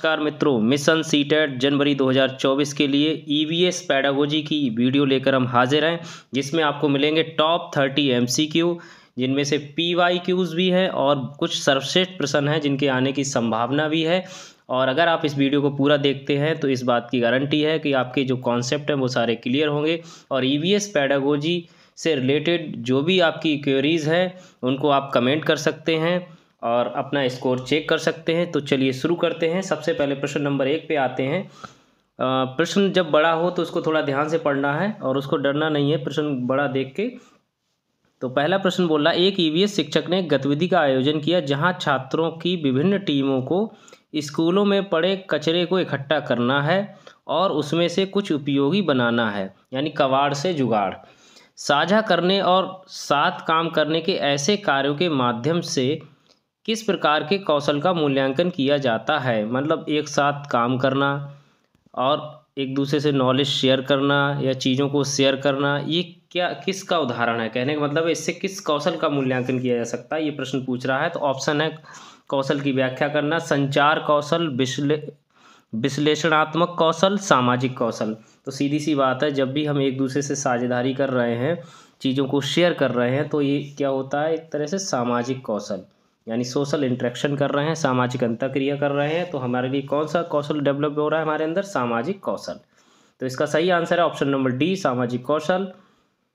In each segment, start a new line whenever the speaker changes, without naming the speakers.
नमस्कार मित्रों, mission CTET जनवरी 2024 के लिए ईवीएस पेडागोजी की वीडियो लेकर हम हाजिर हैं, जिसमें आपको मिलेंगे टॉप 30 एमसीक्यू, जिनमें से पीवाईक्यूज भी है और कुछ सर्वश्रेष्ठ प्रश्न हैं जिनके आने की संभावना भी है। और अगर आप इस वीडियो को पूरा देखते हैं तो इस बात की गारंटी है कि आपके जो कॉन्सेप्ट हैं वो सारे क्लियर होंगे और ईवीएस पेडागोजी से रिलेटेड जो भी आपकी क्वेरीज हैं उनको आप कमेंट कर सकते हैं और अपना स्कोर चेक कर सकते हैं। तो चलिए शुरू करते हैं। सबसे पहले प्रश्न नंबर 1 पे आते हैं। प्रश्न जब बड़ा हो तो उसको थोड़ा ध्यान से पढ़ना है और उसको डरना नहीं है प्रश्न बड़ा देख के। तो पहला प्रश्न बोल रहा है, एक ईवीएस शिक्षक ने गतिविधि का आयोजन किया जहां छात्रों की विभिन्न टीमों को स्कूलों में पड़े कचरे को इकट्ठा करना है और उसमें से कुछ उपयोगी बनाना है, यानी कबाड़ से जुगाड़, साझा करने और साथ काम करने के ऐसे कार्यों के माध्यम से किस प्रकार के कौशल का मूल्यांकन किया जाता है। मतलब एक साथ काम करना और एक दूसरे से नॉलेज शेयर करना या चीज़ों को शेयर करना, ये क्या किसका उदाहरण है? कहने का मतलब है इससे किस कौशल का मूल्यांकन किया जा सकता है, ये प्रश्न पूछ रहा है। तो ऑप्शन है कौशल की व्याख्या करना, संचार कौशल, विश्लेषणात्मक कौशल, सामाजिक कौशल। तो सीधी सी बात है, जब भी हम एक दूसरे से साझेदारी कर रहे हैं, चीज़ों को शेयर कर रहे हैं, तो ये क्या होता है, एक तरह से सामाजिक कौशल, यानी सोशल इंटरेक्शन कर रहे हैं, सामाजिक अंतःक्रिया कर रहे हैं। तो हमारे लिए कौन सा कौशल डेवलप हो रहा है हमारे अंदर? सामाजिक कौशल। तो इसका सही आंसर है ऑप्शन नंबर डी, सामाजिक कौशल।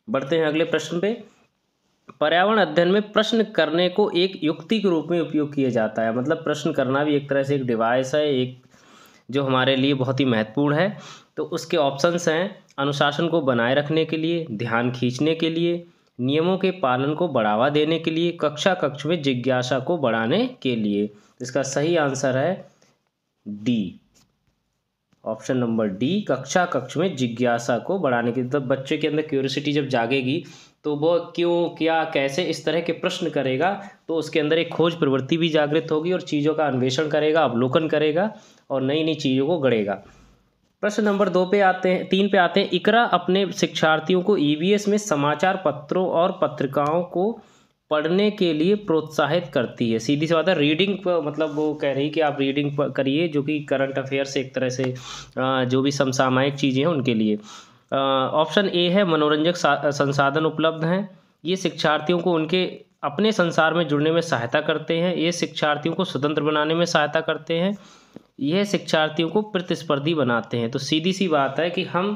बढ़ते हैं अगले प्रश्न पे। पर्यावरण अध्ययन में प्रश्न करने को एक युक्ति के रूप में उपयोग किया जाता है। मतलब प्रश्न करना भी एक तरह से एक डिवाइस है, एक जो हमारे लिए बहुत ही महत्वपूर्ण है। तो उसके ऑप्शंस हैं, अनुशासन को बनाए रखने के लिए, ध्यान खींचने के लिए, नियमों के पालन को बढ़ावा देने के लिए, कक्ष में जिज्ञासा को बढ़ाने के लिए। इसका सही आंसर है डी, ऑप्शन नंबर डी, कक्ष में जिज्ञासा को बढ़ाने के लिए। तो बच्चे के अंदर क्यूरियोसिटी जब जागेगी तो वो क्यों, क्या, कैसे, इस तरह के प्रश्न करेगा, तो उसके अंदर एक खोज प्रवृत्ति भी जागृत होगी और चीज़ों का अन्वेषण करेगा, अवलोकन करेगा और नई नई चीज़ों को गढ़ेगा। प्रश्न नंबर 3 पे आते हैं। इकरा अपने शिक्षार्थियों को ईवीएस में समाचार पत्रों और पत्रिकाओं को पढ़ने के लिए प्रोत्साहित करती है। सीधी सी बात है, रीडिंग, मतलब वो कह रही कि आप रीडिंग करिए, जो कि करंट अफेयर्स एक तरह से जो भी समसामयिक चीज़ें हैं उनके लिए। ऑप्शन ए है, मनोरंजक संसाधन उपलब्ध हैं, ये शिक्षार्थियों को उनके अपने संसार में जुड़ने में सहायता करते हैं, ये शिक्षार्थियों को स्वतंत्र बनाने में सहायता करते हैं, यह शिक्षार्थियों को प्रतिस्पर्धी बनाते हैं। तो सीधी सी बात है कि हम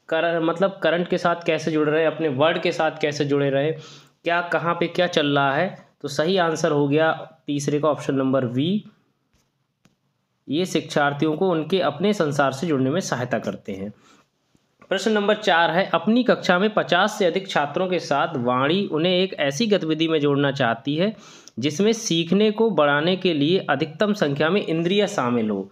करंट के साथ कैसे जुड़ रहे हैं, अपने वर्ड के साथ कैसे जुड़े रहे, क्या कहाँ पे क्या चल रहा है। तो सही आंसर हो गया तीसरे का ऑप्शन नंबर वी, ये शिक्षार्थियों को उनके अपने संसार से जुड़ने में सहायता करते हैं। प्रश्न नंबर 4 है, अपनी कक्षा में 50 से अधिक छात्रों के साथ वाणी उन्हें एक ऐसी गतिविधि में जोड़ना चाहती है जिसमें सीखने को बढ़ाने के लिए अधिकतम संख्या में इंद्रियां शामिल हो।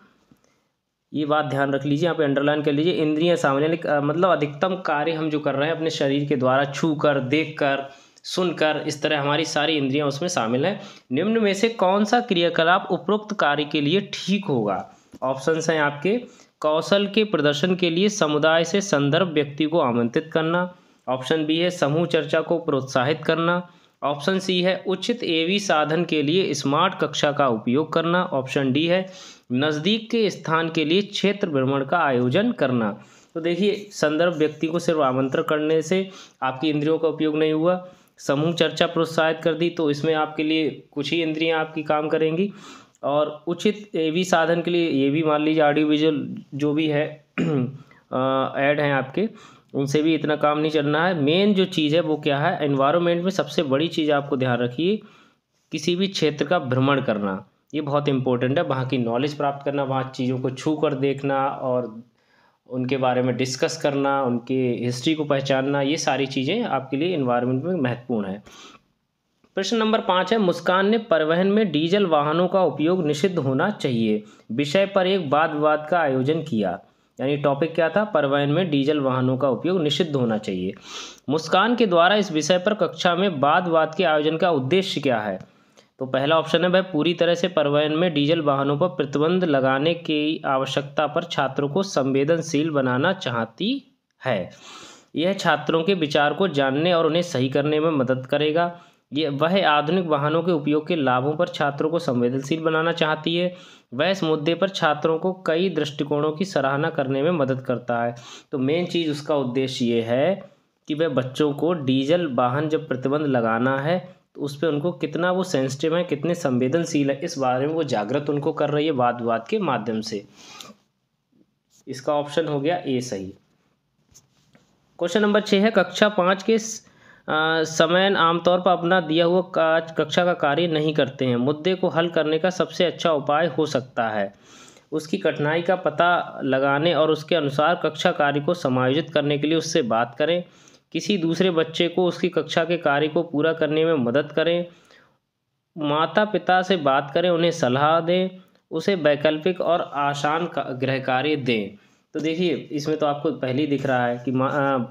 ये बात ध्यान रख लीजिए, यहाँ पे अंडरलाइन कर लीजिए, इंद्रियां शामिल है, मतलब अधिकतम कार्य हम जो कर रहे हैं अपने शरीर के द्वारा, छू कर, देख कर, सुनकर, इस तरह हमारी सारी इंद्रियां उसमें शामिल हैं। निम्न में से कौन सा क्रियाकलाप उपरोक्त कार्य के लिए ठीक होगा? ऑप्शंस हैं आपके, कौशल के प्रदर्शन के लिए समुदाय से संदर्भ व्यक्ति को आमंत्रित करना, ऑप्शन बी है समूह चर्चा को प्रोत्साहित करना, ऑप्शन सी है उचित एवी साधन के लिए स्मार्ट कक्षा का उपयोग करना, ऑप्शन डी है नज़दीक के स्थान के लिए क्षेत्र भ्रमण का आयोजन करना। तो देखिए, संदर्भ व्यक्ति को सिर्फ आमंत्रण करने से आपकी इंद्रियों का उपयोग नहीं हुआ, समूह चर्चा प्रोत्साहित कर दी तो इसमें आपके लिए कुछ ही इंद्रियां आपकी काम करेंगी, और उचित एवी साधन के लिए ये भी मान लीजिए ऑडियो विजुअल जो भी है ऐड हैं आपके, उनसे भी इतना काम नहीं चलना है। मेन जो चीज़ है वो क्या है, एनवायरनमेंट में सबसे बड़ी चीज़ आपको ध्यान रखिए, किसी भी क्षेत्र का भ्रमण करना, ये बहुत इंपॉर्टेंट है। वहाँ की नॉलेज प्राप्त करना, वहाँ चीज़ों को छू कर देखना और उनके बारे में डिस्कस करना, उनके हिस्ट्री को पहचानना, ये सारी चीज़ें आपके लिए एनवायरनमेंट में महत्वपूर्ण है। प्रश्न नंबर 5 है, मुस्कान ने परिवहन में डीजल वाहनों का उपयोग निषिद्ध होना चाहिए विषय पर एक वाद विवाद का आयोजन किया। यानी टॉपिक क्या था? परिवहन में डीजल वाहनों का उपयोग निषिद्ध होना चाहिए। मुस्कान के द्वारा इस विषय पर कक्षा में वाद विवाद के आयोजन का उद्देश्य क्या है? तो पहला ऑप्शन है, वह पूरी तरह से परिवहन में डीजल वाहनों पर प्रतिबंध लगाने की आवश्यकता पर छात्रों को संवेदनशील बनाना चाहती है। यह छात्रों के विचार को जानने और उन्हें सही करने में मदद करेगा। ये वह आधुनिक वाहनों के उपयोग के लाभों पर छात्रों को संवेदनशील बनाना चाहती है। वह इस मुद्दे पर छात्रों को कई दृष्टिकोणों की सराहना करने में मदद करता है। तो मेन चीज़ उसका उद्देश्य ये है कि वह बच्चों को डीजल वाहन जब प्रतिबंध लगाना है तो उस पर उनको कितना वो सेंसिटिव है, कितने संवेदनशील है, इस बारे में वो जागृत उनको कर रही है वाद विवाद के माध्यम से। इसका ऑप्शन हो गया ए सही। क्वेश्चन नंबर 6 है, कक्षा 5 के समय आमतौर पर अपना दिया हुआ कक्षा का कार्य नहीं करते हैं। मुद्दे को हल करने का सबसे अच्छा उपाय हो सकता है उसकी कठिनाई का पता लगाने और उसके अनुसार कक्षा कार्य को समायोजित करने के लिए उससे बात करें। किसी दूसरे बच्चे को उसकी कक्षा के कार्य को पूरा करने में मदद करें। माता पिता से बात करें, उन्हें सलाह दें, उसे वैकल्पिक और आसान गृह कार्य दें। तो देखिए इसमें तो आपको पहले ही दिख रहा है कि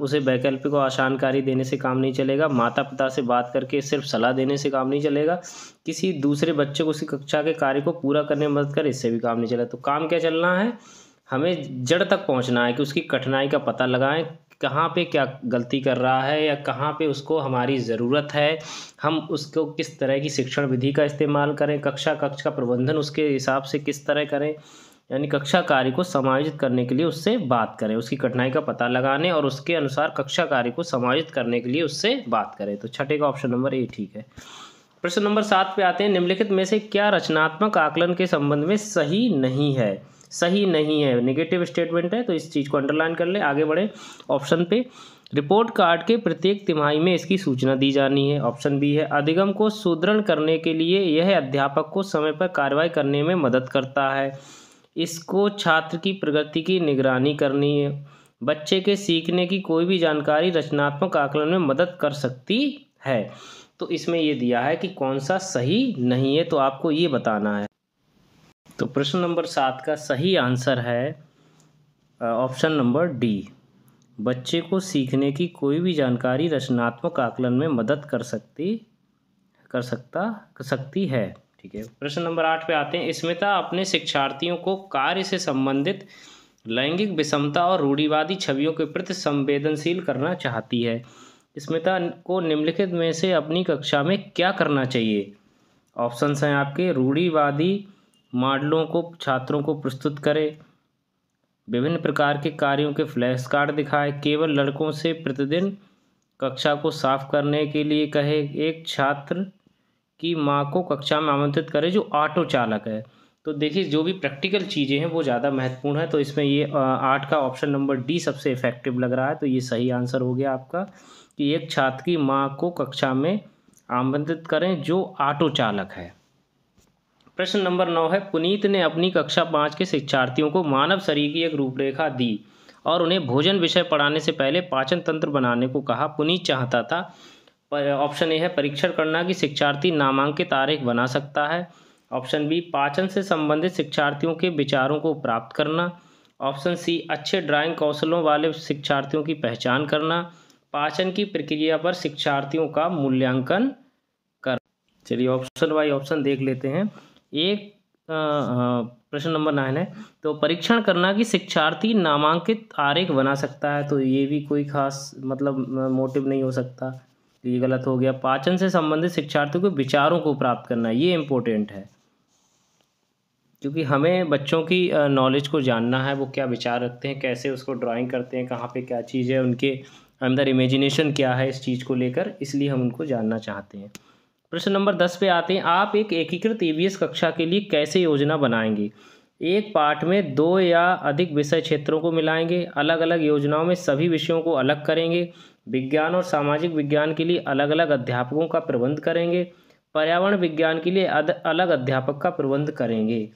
उसे वैकल्पिक और आसान कार्य देने से काम नहीं चलेगा। माता पिता से बात करके सिर्फ सलाह देने से काम नहीं चलेगा। किसी दूसरे बच्चे को उसकी कक्षा के कार्य को पूरा करने में मदद करे, इससे भी काम नहीं चलेगा। तो काम क्या चलना है, हमें जड़ तक पहुंचना है कि उसकी कठिनाई का पता लगाएं, कहाँ पे क्या गलती कर रहा है या कहाँ पे उसको हमारी ज़रूरत है, हम उसको किस तरह की शिक्षण विधि का इस्तेमाल करें, कक्षा का प्रबंधन उसके हिसाब से किस तरह करें, यानी कक्षा कार्य को समायोजित करने के लिए उससे बात करें, उसकी कठिनाई का पता लगाने और उसके अनुसार कक्षा कार्य को समायोजित करने के लिए उससे बात करें। तो छठे का ऑप्शन नंबर ए ठीक है। प्रश्न नंबर 7 पे आते हैं, निम्नलिखित में से क्या रचनात्मक आकलन के संबंध में सही नहीं है। सही नहीं है नेगेटिव स्टेटमेंट है, तो इस चीज़ को अंडरलाइन कर ले। आगे बढ़े ऑप्शन पे, रिपोर्ट कार्ड के प्रत्येक तिमाही में इसकी सूचना दी जानी है। ऑप्शन बी है, अधिगम को सुदृढ़ करने के लिए यह अध्यापक को समय पर कार्रवाई करने में मदद करता है। इसको छात्र की प्रगति की निगरानी करनी है। बच्चे के सीखने की कोई भी जानकारी रचनात्मक आकलन में मदद कर सकती है। तो इसमें ये दिया है कि कौन सा सही नहीं है, तो आपको ये बताना है। तो प्रश्न नंबर 7 का सही आंसर है ऑप्शन नंबर डी, बच्चे को सीखने की कोई भी जानकारी रचनात्मक आकलन में मदद कर सकती है। ठीक है। प्रश्न नंबर 8 पे आते हैं, स्मिता अपने शिक्षार्थियों को कार्य से संबंधित लैंगिक विषमता और रूढ़िवादी छवियों के प्रति संवेदनशील करना चाहती है। स्मिता को निम्नलिखित में से अपनी कक्षा में क्या करना चाहिए। ऑप्शंस हैं आपके, रूढ़िवादी मॉडलों को छात्रों को प्रस्तुत करें, विभिन्न प्रकार के कार्यों के फ्लैश कार्ड दिखाए, केवल लड़कों से प्रतिदिन कक्षा को साफ करने के लिए कहे, एक छात्र की मां को कक्षा में आमंत्रित करें जो ऑटो चालक है। तो देखिए जो भी प्रैक्टिकल चीज़ें हैं वो ज़्यादा महत्वपूर्ण है, तो इसमें ये 8 का ऑप्शन नंबर डी सबसे इफेक्टिव लग रहा है। तो ये सही आंसर हो गया आपका कि एक छात्र की मां को कक्षा में आमंत्रित करें जो ऑटो चालक है। प्रश्न नंबर 9 है, पुनीत ने अपनी कक्षा 5 के शिक्षार्थियों को मानव शरीर की एक रूपरेखा दी और उन्हें भोजन विषय पढ़ाने से पहले पाचन तंत्र बनाने को कहा। पुनीत चाहता था, ऑप्शन ए है, परीक्षण करना कि शिक्षार्थी नामांकित आरेख बना सकता है। ऑप्शन बी, पाचन से संबंधित शिक्षार्थियों के विचारों को प्राप्त करना। ऑप्शन सी, अच्छे ड्राइंग कौशलों वाले शिक्षार्थियों की पहचान करना। पाचन की प्रक्रिया पर शिक्षार्थियों का मूल्यांकन कर। चलिए ऑप्शन बाई ऑप्शन देख लेते हैं। एक प्रश्न नंबर 9 है, तो परीक्षण करना कि शिक्षार्थी नामांकित आरेख बना सकता है, तो ये भी कोई खास मतलब मोटिव नहीं हो सकता, ये गलत हो गया। पाचन से संबंधित शिक्षार्थियों के विचारों को प्राप्त करना, ये इम्पोर्टेंट है क्योंकि हमें बच्चों की नॉलेज को जानना है, वो क्या विचार रखते हैं, कैसे उसको ड्राइंग करते हैं, कहाँ पे क्या चीज़ है, उनके अंदर इमेजिनेशन क्या है इस चीज़ को लेकर, इसलिए हम उनको जानना चाहते हैं। प्रश्न नंबर 10 पे आते हैं, आप एक एकीकृत ईवीएस कक्षा के लिए कैसे योजना बनाएंगे। एक पाठ में 2 या अधिक विषय क्षेत्रों को मिलाएंगे, अलग अलग योजनाओं में सभी विषयों को अलग करेंगे, विज्ञान और सामाजिक विज्ञान के लिए अलग अलग अध्यापकों का प्रबंध करेंगे, पर्यावरण विज्ञान के लिए अलग अध्यापक का प्रबंध करेंगे।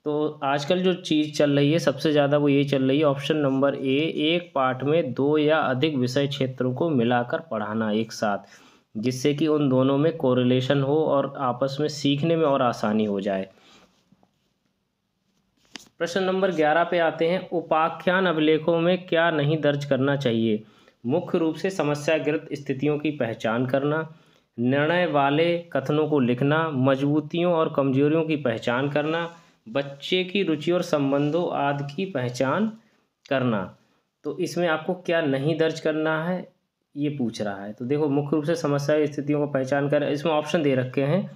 तो आजकल जो चीज़ चल रही है सबसे ज़्यादा वो ये चल रही है ऑप्शन नंबर ए, एक पाठ में 2 या अधिक विषय क्षेत्रों को मिलाकर पढ़ाना एक साथ, जिससे कि उन दोनों में कोरिलेशन हो और आपस में सीखने में और आसानी हो जाए। प्रश्न नंबर 11 पे आते हैं, उपाख्यान अभिलेखों में क्या नहीं दर्ज करना चाहिए। मुख्य रूप से समस्याग्रस्त स्थितियों की पहचान करना, निर्णय वाले कथनों को लिखना, मजबूतियों और कमजोरियों की पहचान करना, बच्चे की रुचि और संबंधों आदि की पहचान करना। तो इसमें आपको क्या नहीं दर्ज करना है, ये पूछ रहा है। तो देखो मुख्य रूप से समस्या स्थितियों को पहचान कर, इसमें ऑप्शन दे रखे हैं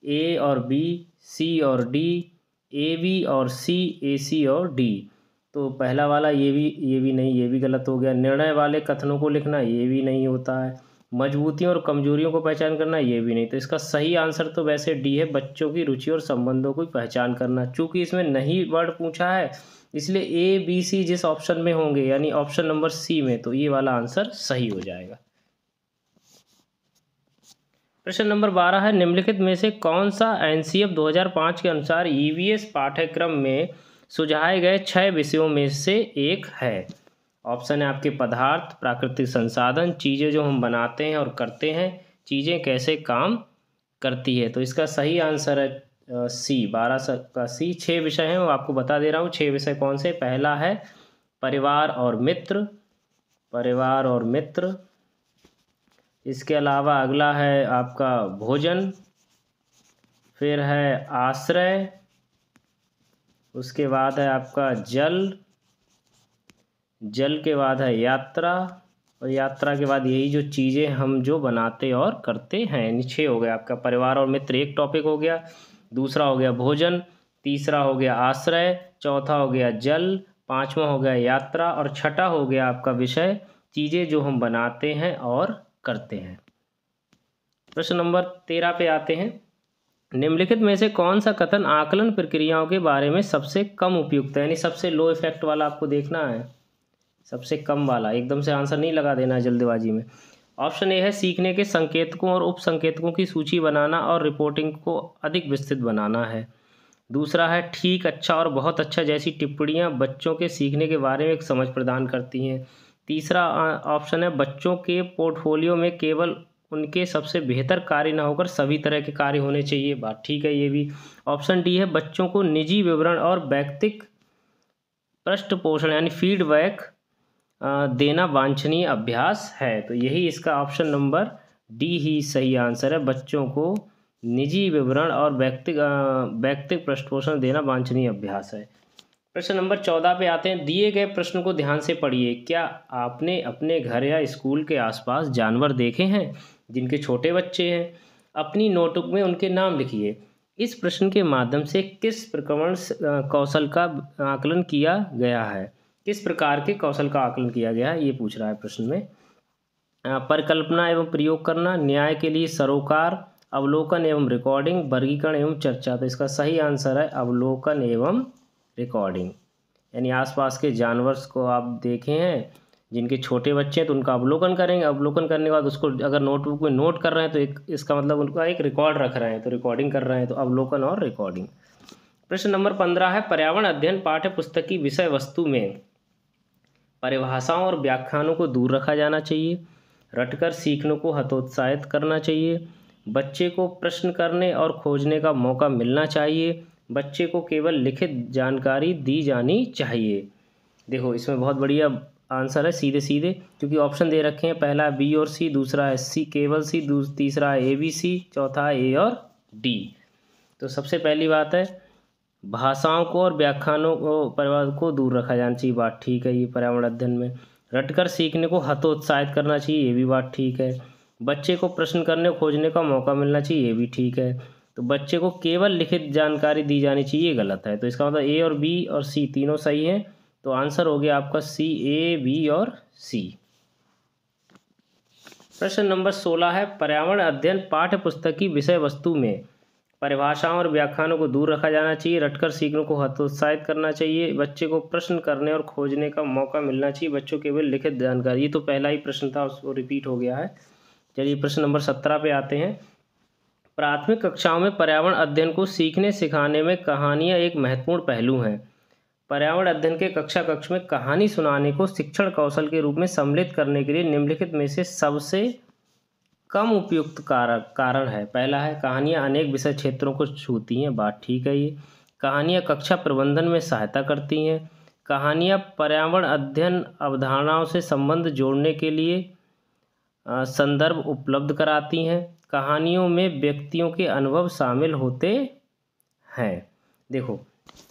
ए और बी, सी और डी, ए बी और सी, ए सी और डी। तो पहला वाला ये भी नहीं, ये भी गलत हो गया। निर्णय वाले कथनों को लिखना, ये भी नहीं होता है। मजबूतियों और कमजोरियों को पहचान करना, ये भी नहीं। तो इसका सही आंसर तो वैसे डी है, बच्चों की रुचि और संबंधों की पहचान करना। चूंकि इसमें नहीं वर्ड पूछा है इसलिए ए बी सी जिस ऑप्शन में होंगे यानी ऑप्शन नंबर सी में, तो ये वाला आंसर सही हो जाएगा। प्रश्न नंबर 12 है, निम्नलिखित में से कौन सा एनसीएफ 2005 के अनुसार ईवीएस पाठ्यक्रम में सुझाए गए 6 विषयों में से एक है? ऑप्शन है आपके पदार्थ, प्राकृतिक संसाधन, चीज़ें जो हम बनाते हैं और करते हैं, चीज़ें कैसे काम करती है। तो इसका सही आंसर है सी, 12 का सी। 6 विषय हैं, वो आपको बता दे रहा हूँ 6 विषय कौन से। पहला है परिवार और मित्र, परिवार और मित्र। इसके अलावा अगला है आपका भोजन, फिर है आश्रय, उसके बाद है आपका जल, जल के बाद है यात्रा, और यात्रा के बाद यही जो चीज़ें हम जो बनाते और करते हैं। यानी 6 हो गया आपका। परिवार और मित्र एक टॉपिक हो गया, दूसरा हो गया भोजन, तीसरा हो गया आश्रय, चौथा हो गया जल, पांचवा हो गया यात्रा, और छठा हो गया आपका विषय चीज़ें जो हम बनाते हैं और करते हैं। प्रश्न नंबर 13 पे आते हैं। निम्नलिखित में से कौन सा कथन आकलन प्रक्रियाओं के बारे में सबसे कम उपयुक्त है? यानी सबसे लो इफेक्ट वाला आपको देखना है, सबसे कम वाला। एकदम से आंसर नहीं लगा देना जल्दबाजी में। ऑप्शन ए है सीखने के संकेतकों और उप संकेतकों की सूची बनाना और रिपोर्टिंग को अधिक विस्तृत बनाना है। दूसरा है ठीक, अच्छा और बहुत अच्छा जैसी टिप्पणियां बच्चों के सीखने के बारे में एक समझ प्रदान करती हैं। तीसरा ऑप्शन है बच्चों के पोर्टफोलियो में केवल उनके सबसे बेहतर कार्य न होकर सभी तरह के कार्य होने चाहिए। बात ठीक है ये भी। ऑप्शन डी है बच्चों को निजी विवरण और व्यक्तिगत पृष्ठपोषण यानी फीडबैक देना वांछनीय अभ्यास है। तो यही इसका ऑप्शन नंबर डी ही सही आंसर है, बच्चों को निजी विवरण और व्यक्तिगत पृष्ठपोषण देना वांछनीय अभ्यास है। प्रश्न नंबर 14 पे आते हैं। दिए गए प्रश्न को ध्यान से पढ़िए। क्या आपने अपने घर या स्कूल के आसपास जानवर देखे हैं जिनके छोटे बच्चे हैं? अपनी नोटबुक में उनके नाम लिखिए। इस प्रश्न के माध्यम से किस प्रक्रमण कौशल का आकलन किया गया है? किस प्रकार के कौशल का आकलन किया गया है ये पूछ रहा है प्रश्न में। परिकल्पना एवं प्रयोग करना, न्याय के लिए सरोकार, अवलोकन एवं रिकॉर्डिंग, वर्गीकरण एवं चर्चा। तो इसका सही आंसर है अवलोकन एवं रिकॉर्डिंग। यानी आसपास के जानवर को आप देखे हैं जिनके छोटे बच्चे हैं तो उनका अवलोकन करेंगे। अवलोकन करने के बाद उसको अगर नोटबुक में नोट कर रहे हैं तो इसका मतलब उनका एक रिकॉर्ड रख रहे हैं, तो रिकॉर्डिंग कर रहे हैं। तो अवलोकन और रिकॉर्डिंग। प्रश्न नंबर 15 है। पर्यावरण अध्ययन पाठ्य पुस्तक की विषय वस्तु में परिभाषाओं और व्याख्यानों को दूर रखा जाना चाहिए, रटकर सीखने को हतोत्साहित करना चाहिए, बच्चे को प्रश्न करने और खोजने का मौका मिलना चाहिए, बच्चे को केवल लिखित जानकारी दी जानी चाहिए। देखो इसमें बहुत बढ़िया आंसर है सीधे सीधे, क्योंकि ऑप्शन दे रखे हैं। पहला बी और सी, दूसरा है सी केवल सी, तीसरा है ए बी सी, चौथा है ए और डी। तो सबसे पहली बात है भाषाओं को और व्याख्यानों को परिवार को दूर रखा जाना चाहिए। बात ठीक है ये पर्यावरण अध्ययन में। रटकर सीखने को हतोत्साहित करना चाहिए, ये भी बात ठीक है। बच्चे को प्रश्न करने खोजने का मौका मिलना चाहिए, ये भी ठीक है। तो बच्चे को केवल लिखित जानकारी दी जानी चाहिए, गलत है। तो इसका मतलब ए और बी और सी तीनों सही हैं। तो आंसर हो गया आपका सी, ए बी और सी। प्रश्न नंबर 16 है। पर्यावरण अध्ययन पाठ्य पुस्तक की विषय वस्तु में परिभाषाओं और व्याख्यानों को दूर रखा जाना चाहिए, रटकर सीखने को हतोत्साहित करना चाहिए, बच्चे को प्रश्न करने और खोजने का मौका मिलना चाहिए, बच्चों केवल लिखित जानकारी। ये तो पहला ही प्रश्न था, उसको रिपीट हो गया है। चलिए प्रश्न नंबर 17 पे आते हैं। प्राथमिक कक्षाओं में पर्यावरण अध्ययन को सीखने सिखाने में कहानियाँ एक महत्वपूर्ण पहलू हैं। पर्यावरण अध्ययन के कक्ष में कहानी सुनाने को शिक्षण कौशल के रूप में सम्मिलित करने के लिए निम्नलिखित में से सबसे कम उपयुक्त कारण है। पहला है कहानियाँ अनेक विषय क्षेत्रों को छूती हैं। बात ठीक है ये। कहानियाँ कक्षा प्रबंधन में सहायता करती हैं। कहानियाँ पर्यावरण अध्ययन अवधारणाओं से संबंध जोड़ने के लिए संदर्भ उपलब्ध कराती हैं। कहानियों में व्यक्तियों के अनुभव शामिल होते हैं। देखो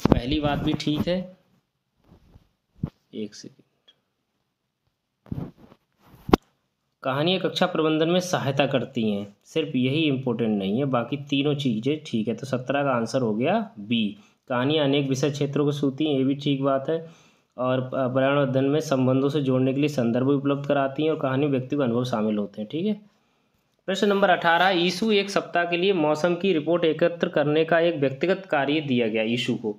पहली बात भी ठीक है, एक सेकंड। कहानियाँ कक्षा प्रबंधन में सहायता करती हैं, सिर्फ यही इम्पोर्टेंट नहीं है, बाकी तीनों चीज़ें ठीक है। तो 17 का आंसर हो गया बी। कहानियाँ अनेक विषय क्षेत्रों को छूती हैं, ये भी ठीक बात है। और पर्यावरण अध्ययन में संबंधों से जोड़ने के लिए संदर्भ उपलब्ध कराती हैं और कहानी व्यक्ति के अनुभव शामिल होते हैं, ठीक है। प्रश्न नंबर 18, ईशु एक सप्ताह के लिए मौसम की रिपोर्ट एकत्र करने का एक व्यक्तिगत कार्य दिया गया ईशु को।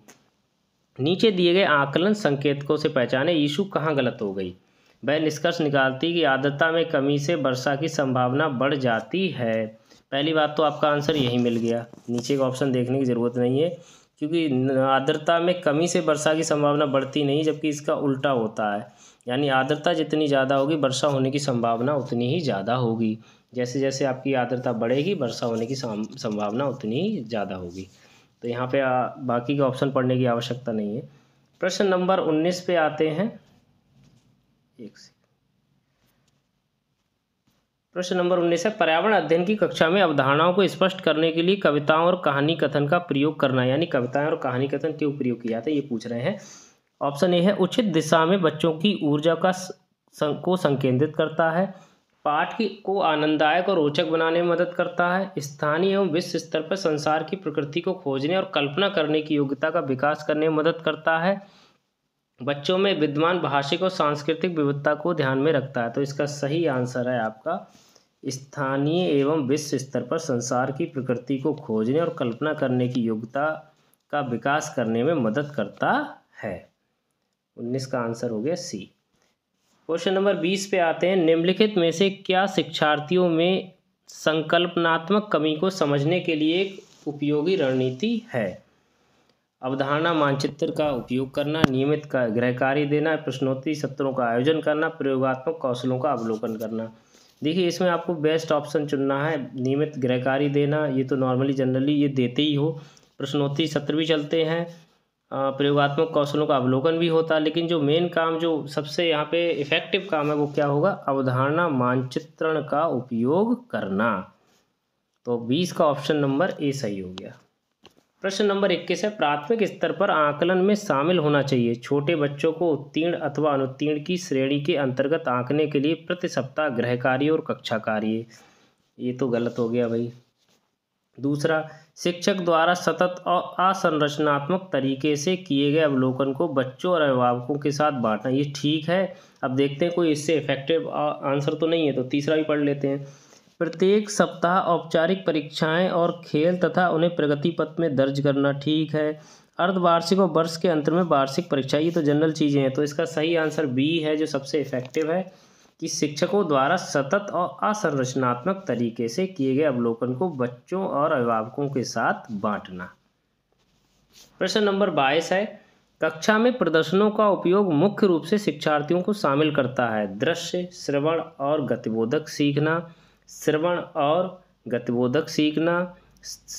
नीचे दिए गए आकलन संकेतकों से पहचाने ईशु कहाँ गलत हो गई। वह निष्कर्ष निकालती कि आर्द्रता में कमी से वर्षा की संभावना बढ़ जाती है। पहली बात तो आपका आंसर यही मिल गया, नीचे का ऑप्शन देखने की ज़रूरत नहीं है, क्योंकि आर्द्रता में कमी से वर्षा की संभावना बढ़ती नहीं, जबकि इसका उल्टा होता है। यानी आर्द्रता जितनी ज़्यादा होगी वर्षा होने की संभावना उतनी ही ज़्यादा होगी। जैसे जैसे आपकी आर्द्रता बढ़ेगी वर्षा होने की संभावना उतनी ही ज़्यादा होगी। तो यहाँ पे बाकी के ऑप्शन पढ़ने की आवश्यकता नहीं है। प्रश्न नंबर 19 पे आते हैं। प्रश्न नंबर 19 है, पर्यावरण अध्ययन की कक्षा में अवधारणाओं को स्पष्ट करने के लिए कविताओं और कहानी कथन का प्रयोग करना। यानी कविताएं और कहानी कथन क्यों प्रयोग किया जाता है, ये पूछ रहे हैं। ऑप्शन ए है, उचित दिशा में बच्चों की ऊर्जा को संकेंद्रित करता है, पाठ को आनंददायक और रोचक बनाने में मदद करता है, स्थानीय एवं विश्व स्तर पर संसार की प्रकृति को खोजने और कल्पना करने की योग्यता का विकास करने में मदद करता है, बच्चों में विद्यमान भाषिक और सांस्कृतिक विविधता को ध्यान में रखता है। तो इसका सही आंसर है आपका स्थानीय एवं विश्व स्तर पर संसार की प्रकृति को खोजने और कल्पना करने की योग्यता का विकास करने में मदद करता है। 19 का आंसर हो गया सी। क्वेश्चन नंबर 20 पे आते हैं, निम्नलिखित में से क्या शिक्षार्थियों में संकल्पनात्मक कमी को समझने के लिए एक उपयोगी रणनीति है। अवधारणा मानचित्र का उपयोग करना, नियमित गृह कार्य देना, प्रश्नोत्तरी सत्रों का आयोजन करना, प्रयोगात्मक कौशलों का अवलोकन करना। देखिए इसमें आपको बेस्ट ऑप्शन चुनना है। नियमित गृह कार्य देना, ये तो नॉर्मली जनरली ये देते ही हो, प्रश्नोत्तरी सत्र भी चलते हैं, प्रयोगात्मक कौशलों का अवलोकन भी होता है, लेकिन जो मेन काम जो सबसे यहाँ पे इफेक्टिव काम है वो क्या होगा, अवधारणा मानचित्रण का उपयोग करना। तो 20 का ऑप्शन नंबर ए सही हो गया। प्रश्न नंबर 21 है, प्राथमिक स्तर पर आकलन में शामिल होना चाहिए। छोटे बच्चों को उत्तीर्ण अथवा अनुत्तीर्ण की श्रेणी के अंतर्गत आंकने के लिए प्रति सप्ताह गृह कार्य और कक्षा कार्य। ये तो गलत हो गया भाई। दूसरा, शिक्षक द्वारा सतत और असंरचनात्मक तरीके से किए गए अवलोकन को बच्चों और अभिभावकों के साथ बांटना। ये ठीक है, अब देखते हैं कोई इससे इफेक्टिव आंसर तो नहीं है, तो तीसरा भी पढ़ लेते हैं। प्रत्येक सप्ताह औपचारिक परीक्षाएं और खेल तथा उन्हें प्रगति पथ में दर्ज करना, ठीक है। अर्धवार्षिक और वर्ष के अंत में वार्षिक परीक्षा, ये तो जनरल चीज़ें हैं, तो इसका सही आंसर बी है जो सबसे इफेक्टिव है, कि शिक्षकों द्वारा सतत और असंरचनात्मक तरीके से किए गए अवलोकन को बच्चों और अभिभावकों के साथ बांटना। प्रश्न नंबर 22 है, कक्षा में प्रदर्शनों का उपयोग मुख्य रूप से शिक्षार्थियों को शामिल करता है। दृश्य, श्रवण और गतिबोधक सीखना, श्रवण और गतिबोधक सीखना,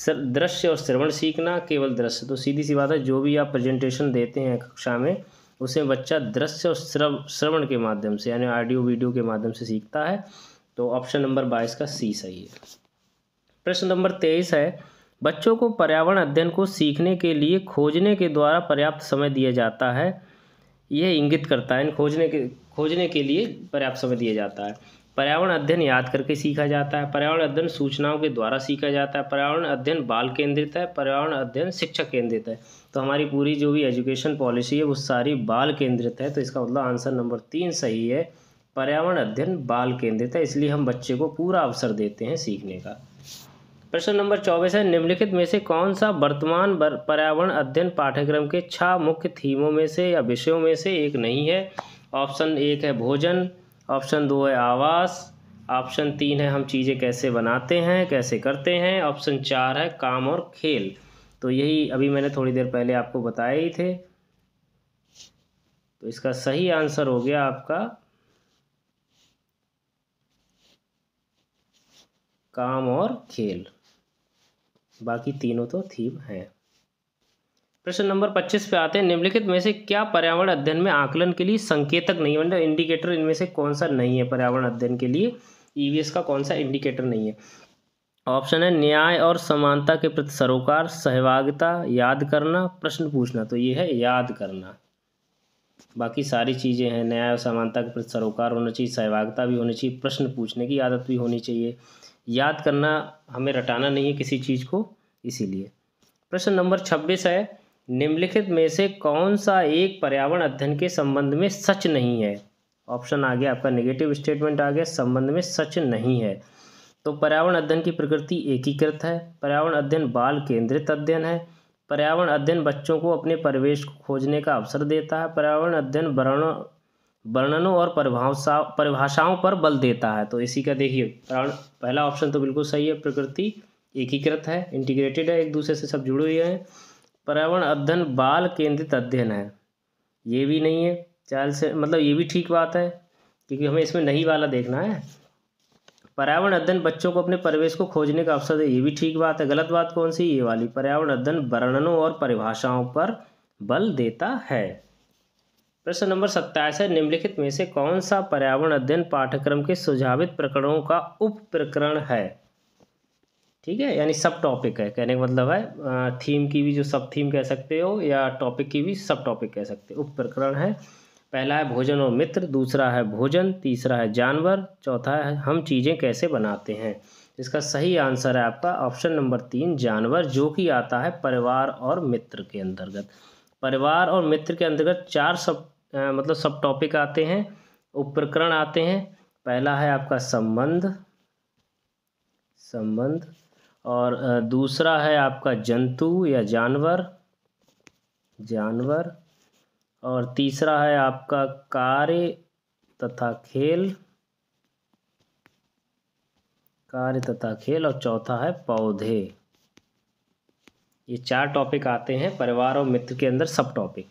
दृश्य और श्रवण सीखना, केवल दृश्य। तो सीधी सी बात है, जो भी आप प्रेजेंटेशन देते हैं कक्षा में उसमें बच्चा दृश्य और श्रवण के माध्यम से यानी ऑडियो वीडियो के माध्यम से सीखता है। तो ऑप्शन नंबर 22 का सी सही है। प्रश्न नंबर 23 है, बच्चों को पर्यावरण अध्ययन को सीखने के लिए खोजने के द्वारा पर्याप्त समय दिया जाता है। यह इंगित करता है खोजने के लिए पर्याप्त समय दिया जाता है। पर्यावरण अध्ययन याद करके सीखा जाता है, पर्यावरण अध्ययन सूचनाओं के द्वारा सीखा जाता है, पर्यावरण अध्ययन बाल केंद्रित है, पर्यावरण अध्ययन शिक्षक केंद्रित है। तो हमारी पूरी जो भी एजुकेशन पॉलिसी है वो सारी बाल केंद्रित है, तो इसका मतलब आंसर नंबर 3 सही है। पर्यावरण अध्ययन बाल केंद्रित है, इसलिए हम बच्चे को पूरा अवसर देते हैं सीखने का। प्रश्न नंबर 24 है, निम्नलिखित में से कौन सा वर्तमान पर्यावरण अध्ययन पाठ्यक्रम के 6 मुख्य थीमों में से या विषयों में से एक नहीं है। ऑप्शन 1 है भोजन, ऑप्शन 2 है आवास, ऑप्शन 3 है हम चीज़ें कैसे बनाते हैं कैसे करते हैं, ऑप्शन 4 है काम और खेल। तो यही अभी मैंने थोड़ी देर पहले आपको बताए ही थे। तो इसका सही आंसर हो गया आपका काम और खेल, बाकी तीनों तो थीम है। प्रश्न नंबर 25 पे आते हैं, निम्नलिखित में से क्या पर्यावरण अध्ययन में आकलन के लिए संकेतक नहीं है, मतलब इंडिकेटर इनमें से कौन सा नहीं है पर्यावरण अध्ययन के लिए, ईवीएस का कौन सा इंडिकेटर नहीं है। ऑप्शन है न्याय और समानता के प्रति सरोकार, सहभागिता, याद करना, प्रश्न पूछना। तो ये है याद करना। बाकी सारी चीज़ें हैं, न्याय और समानता के प्रति सरोकार होना चाहिए, सहभागिता भी होनी चाहिए, प्रश्न पूछने की आदत भी होनी चाहिए, याद करना, हमें रटाना नहीं है किसी चीज़ को, इसीलिए। प्रश्न नंबर 26 है, निम्नलिखित में से कौन सा एक पर्यावरण अध्ययन के संबंध में सच नहीं है? ऑप्शन आ गया आपका नेगेटिव स्टेटमेंट आ गया, संबंध में सच नहीं है। तो पर्यावरण अध्ययन की प्रकृति एकीकृत है, पर्यावरण अध्ययन बाल केंद्रित अध्ययन है, पर्यावरण अध्ययन बच्चों को अपने परिवेश को खोजने का अवसर देता है, पर्यावरण अध्ययन वर्णनों और परिभाषाओं पर बल देता है। तो इसी का देखिए पहला ऑप्शन तो बिल्कुल सही है, प्रकृति एकीकृत है, इंटीग्रेटेड है, एक दूसरे से सब जुड़े हुए हैं। पर्यावरण अध्ययन बाल केंद्रित अध्ययन है, ये भी नहीं है, चाइल्ड से मतलब ये भी ठीक बात है, क्योंकि हमें इसमें नहीं वाला देखना है। पर्यावरण अध्ययन बच्चों को अपने परिवेश को खोजने का अवसर दे, ये भी ठीक बात है। गलत बात कौन सी? ये वाली, पर्यावरण अध्ययन वर्णनों और परिभाषाओं पर बल देता है। प्रश्न नंबर 27 है, निम्नलिखित में से कौन सा पर्यावरण अध्ययन पाठ्यक्रम के सुझावित प्रकरणों का उप प्रकरण है? ठीक है, यानी सब टॉपिक है, कहने का मतलब है थीम की भी जो सब थीम कह सकते हो, या टॉपिक की भी सब टॉपिक कह सकते हो। उप प्रकरण है, पहला है भोजन और मित्र, दूसरा है भोजन, तीसरा है जानवर, चौथा है हम चीज़ें कैसे बनाते हैं। इसका सही आंसर है आपका ऑप्शन नंबर 3 जानवर, जो कि आता है परिवार और मित्र के अंतर्गत। परिवार और मित्र के अंतर्गत 4 सब टॉपिक आते हैं, उप प्रकरण आते हैं। पहला है आपका संबंध, और दूसरा है आपका जंतु या जानवर, और तीसरा है आपका कार्य तथा खेल, और चौथा है पौधे। ये 4 टॉपिक आते हैं परिवार और मित्र के अंदर सब टॉपिक।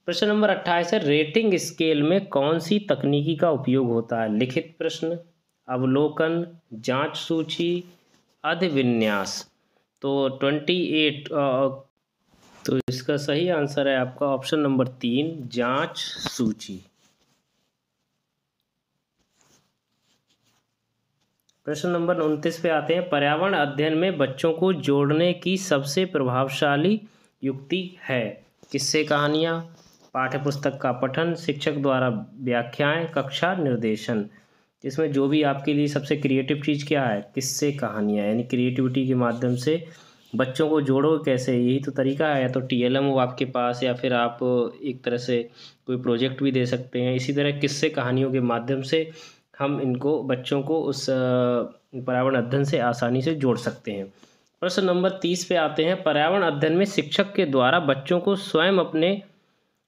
प्रश्न नंबर 28 है, रेटिंग स्केल में कौन सी तकनीकी का उपयोग होता है? लिखित प्रश्न, अवलोकन, जांच सूची, अधिविन्यास। तो 28 तो इसका सही आंसर है आपका ऑप्शन नंबर 3 जांच सूची। प्रश्न नंबर 29 पे आते हैं, पर्यावरण अध्ययन में बच्चों को जोड़ने की सबसे प्रभावशाली युक्ति है? किस्से कहानियाँ, पाठ्यपुस्तक का पठन, शिक्षक द्वारा व्याख्याएं, कक्षा निर्देशन। इसमें जो भी आपके लिए सबसे क्रिएटिव चीज़ क्या है? किस्से कहानियाँ, यानी क्रिएटिविटी के माध्यम से बच्चों को जोड़ो कैसे, यही तो तरीका है। या तो TLM हो आपके पास, या फिर आप एक तरह से कोई प्रोजेक्ट भी दे सकते हैं। इसी तरह किस्से कहानियों के माध्यम से हम इनको बच्चों को उस पर्यावरण अध्ययन से आसानी से जोड़ सकते हैं। प्रश्न नंबर 30 पे आते हैं, पर्यावरण अध्ययन में शिक्षक के द्वारा बच्चों को स्वयं अपने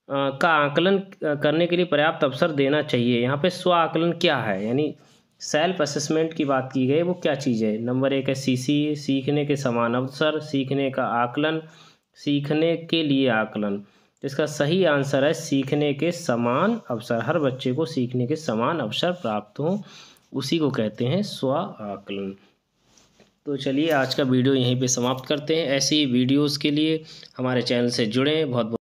का आकलन करने के लिए पर्याप्त अवसर देना चाहिए। यहाँ पे स्व आकलन क्या है, यानी सेल्फ असेसमेंट की बात की गई, वो क्या चीज़ है? नंबर 1 है CC, सीखने के समान अवसर, सीखने का आकलन, सीखने के लिए आकलन। इसका सही आंसर है सीखने के समान अवसर। हर बच्चे को सीखने के समान अवसर प्राप्त हों, उसी को कहते हैं स्व आकलन। तो चलिए आज का वीडियो यहीं पे समाप्त करते हैं। ऐसी वीडियोस के लिए हमारे चैनल से जुड़ें। बहुत